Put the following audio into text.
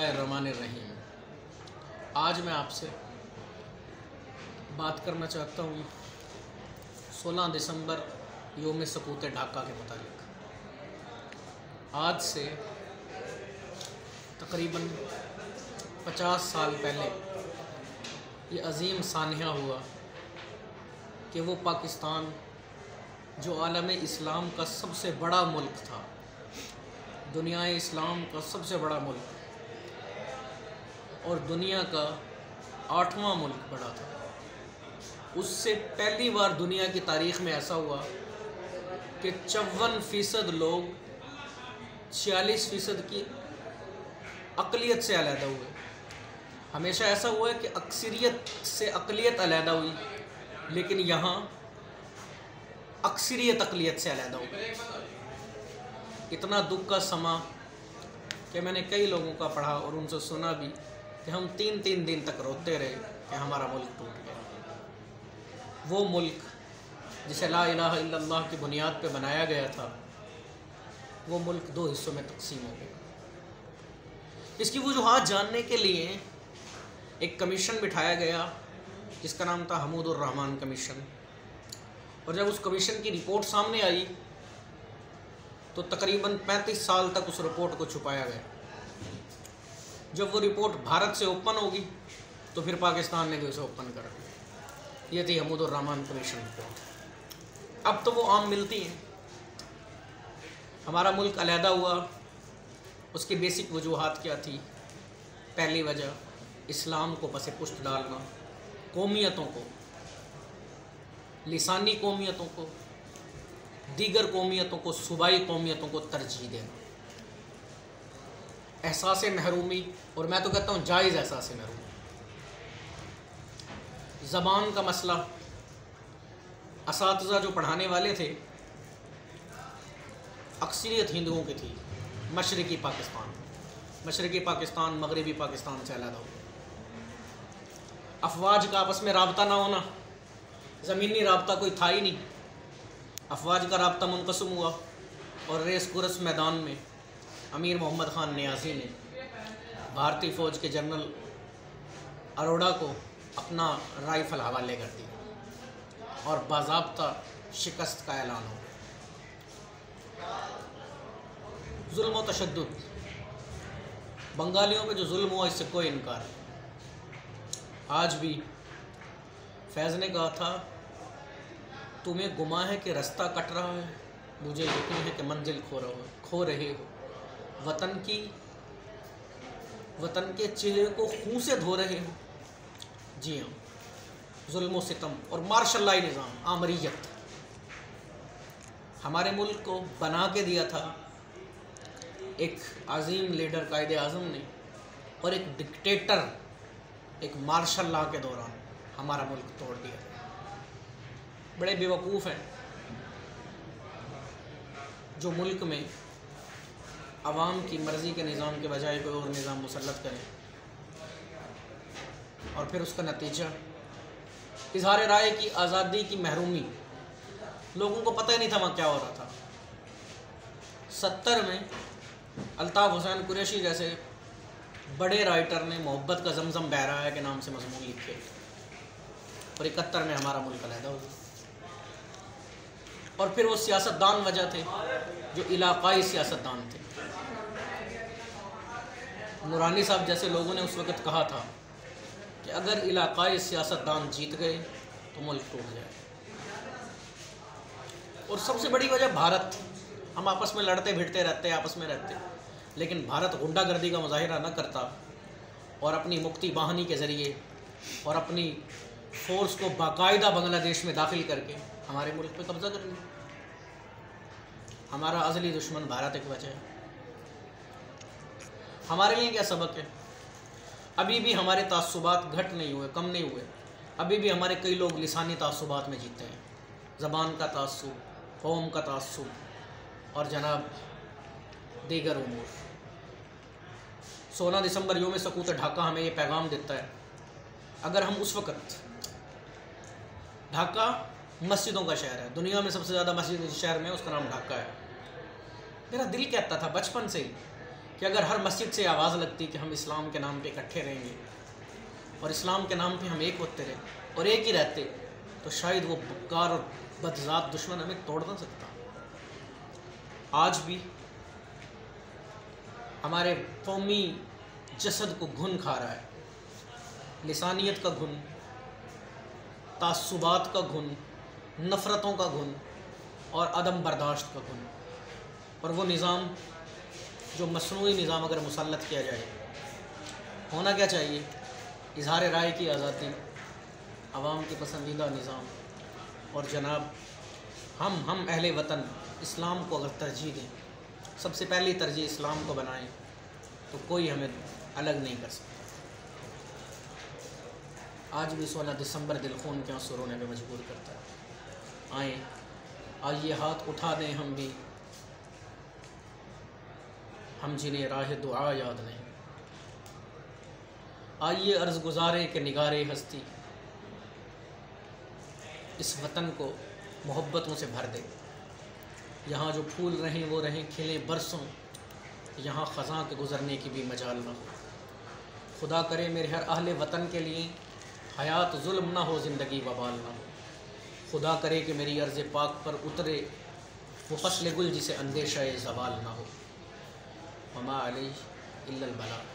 बिस्मिल्लाहिर्रहमानिर्रहीम। आज मैं आपसे बात करना चाहता हूँ 16 दिसंबर योम सकूत ढाका के मुतालिक। आज से तकरीबन 50 साल पहले ये अजीम सानिया हुआ कि वो पाकिस्तान जो आलम इस्लाम का सबसे बड़ा मुल्क था, दुनिया इस्लाम का सबसे बड़ा मुल्क और दुनिया का 8वां मुल्क बड़ा था, उससे पहली बार दुनिया की तारीख़ में ऐसा हुआ कि 54% लोग 46% की अक़लियत से अलहदा हुए। हमेशा ऐसा हुआ है कि अक्सरियत से अक़लियत अलहदा हुई, लेकिन यहाँ अक्सरियत अक़लियत से अलहदा हुई। इतना दुख का समा कि मैंने कई लोगों का पढ़ा और उनसे सुना भी कि हम 3-3 दिन तक रोते रहे कि हमारा मुल्क टूट गया। वो मुल्क जिसे ला इलाहा इल्लल्लाह की बुनियाद पे बनाया गया था, वो मुल्क 2 हिस्सों में तकसीम हो गया। इसकी वजूहात जानने के लिए एक कमीशन बिठाया गया जिसका नाम था हमूदुर रहमान कमीशन। और जब उस कमीशन की रिपोर्ट सामने आई तो तकरीबन 35 साल तक उस रिपोर्ट को छुपाया गया। जब वो रिपोर्ट भारत से ओपन होगी तो फिर पाकिस्तान ने भी उसे ओपन कर दिया। ये थी हमूदुर रहमान कमीशन रिपोर्ट। अब तो वो आम मिलती हैं। हमारा मुल्क अलहदा हुआ, उसकी बेसिक वजूहात क्या थी? पहली वजह इस्लाम को पसे पुश्त डालना, कौमियतों को, लिसानी कौमियतों को, दीगर कौमियतों को, सूबाई कौमियतों को तरजीह देना, एहसास महरूमी, और मैं तो कहता हूँ जायज़ एहसास महरूमी। ज़बान का मसला, असातिज़ा जो पढ़ाने वाले थे अक्सरियत हिंदुओं की थी। मशरक़ी पाकिस्तान मगरबी पाकिस्तान से अलग हो गया। अफवाज का आपस में रबता ना होना, ज़मीनी रबता कोई था ही नहीं। अफवाज का रबता मुनक़सिम हुआ और रेस कुरस मैदान में अमीर मोहम्मद ख़ान नियाज़ी ने भारतीय फ़ौज के जनरल अरोड़ा को अपना राइफ़ल हवाले कर दिया और बाज़ाब्ता शिकस्त का ऐलान हो गया। जुल्म व तशद्दुद, बंगालियों पे जो जुल्म हुआ इससे कोई इनकार नहीं। आज भी फैज़ ने कहा था, तुम्हें गुमा है कि रास्ता कट रहा है, मुझे यकीन है कि मंजिल खो रहे हो। वतन के चेहरे को खून से धो रहे हो। जी हाँ, जुल्म व सितम और मार्शल निज़ाम, आमरीयत हमारे मुल्क को बना के दिया था एक अजीम लीडर कायदे आज़म ने, और एक डिक्टेटर, एक मार्शल लॉ के दौरान हमारा मुल्क तोड़ दिया। बड़े बेवकूफ़ हैं जो मुल्क में अवाम की मर्ज़ी के निज़ाम के बजाय कोई और निज़ाम मुसल्लत करें और फिर उसका नतीजा इज़हार राय की आज़ादी की महरूमी। लोगों को पता ही नहीं था वहाँ क्या हो रहा था। 70 में अल्ताफ़ हुसैन कुरैशी जैसे बड़े राइटर ने मोहब्बत का ज़मज़म बह रहा है के नाम से मज़मून लिखे, और 71 में हमारा मुल्क अलहदा हुआ। और फिर वो सियासतदान वजह थे जो इलाक़ाई सियासतदान थे। नूरानी साहब जैसे लोगों ने उस वक़्त कहा था कि अगर इलाक़ाई सियासतदान जीत गए तो मुल्क टूट जाए। और सबसे बड़ी वजह भारत। हम आपस में लड़ते भिड़ते रहते, आपस में रहते, लेकिन भारत गुंडागर्दी का मुजाहिरा न करता और अपनी मुक्ति बाहनी के ज़रिए और अपनी फ़ोर्स को बाकायदा बांग्लादेश में दाखिल करके हमारे मुल्क पे कब्ज़ा कर लिया। हमारा अज़ली दुश्मन भारत एक वजह है। हमारे लिए क्या सबक है? अभी भी हमारे तासुबात घट नहीं हुए, कम नहीं हुए। अभी भी हमारे कई लोग लिसानी तासुबात में जीते हैं। ज़बान का तासुब, कौम का तासुब और जनाब दीगर उमूर। 16 दिसंबर योम सकूत ढाका हमें ये पैगाम देता है। अगर हम उस वक़्त, ढाका मस्जिदों का शहर है, दुनिया में सबसे ज़्यादा मस्जिद जिस शहर में, उसका नाम ढाका है। मेरा दिल कहता था बचपन से ही कि अगर हर मस्जिद से आवाज़ लगती कि हम इस्लाम के नाम पे इकट्ठे रहेंगे और इस्लाम के नाम पे हम एक होते रहे और एक ही रहते, तो शायद वो बदकार और बदज़ात दुश्मन हमें तोड़ ना सकता। आज भी हमारे कौमी जसद को घुन खा रहा है, लिसानियत का घुन, तासुबात का घुन, नफ़रतों का घुन और अदम बर्दाश्त का घुन। और वो निज़ाम जो मसनूई निज़ाम अगर मुसल्लत किया जाए, होना क्या चाहिए? इज़हार राय की आज़ादी, आवाम के पसंदीदा निज़ाम, और जनाब हम अहले वतन इस्लाम को अगर तरजीह दें, सबसे पहली तरजीह इस्लाम को बनाएं, तो कोई हमें अलग नहीं कर सकता। आज भी 16 दिसंबर दिल खून के आंसू रोने में मजबूर करता है। आइए हाथ उठा दें हम भी, हम जिन्हें राह दुआ याद नहीं। आइए अर्ज़ गुज़ारे के निगारे हस्ती इस वतन को मोहब्बतों से भर दे। यहाँ जो फूल रहें वो रहें खिले बरसों, यहाँ ख़ज़ां के गुज़रने की भी मजाल ना हो। खुदा करे मेरे हर अहले वतन के लिए हयात जुल्म ना हो, ज़िंदगी वबाल ना हो। खुदा करे कि मेरी अर्ज़ पाक पर उतरे वो फ़स्ल गुल जिसे अंदेशा ज़वाल ना हो। वमा अलैहि इल्लल बलाग।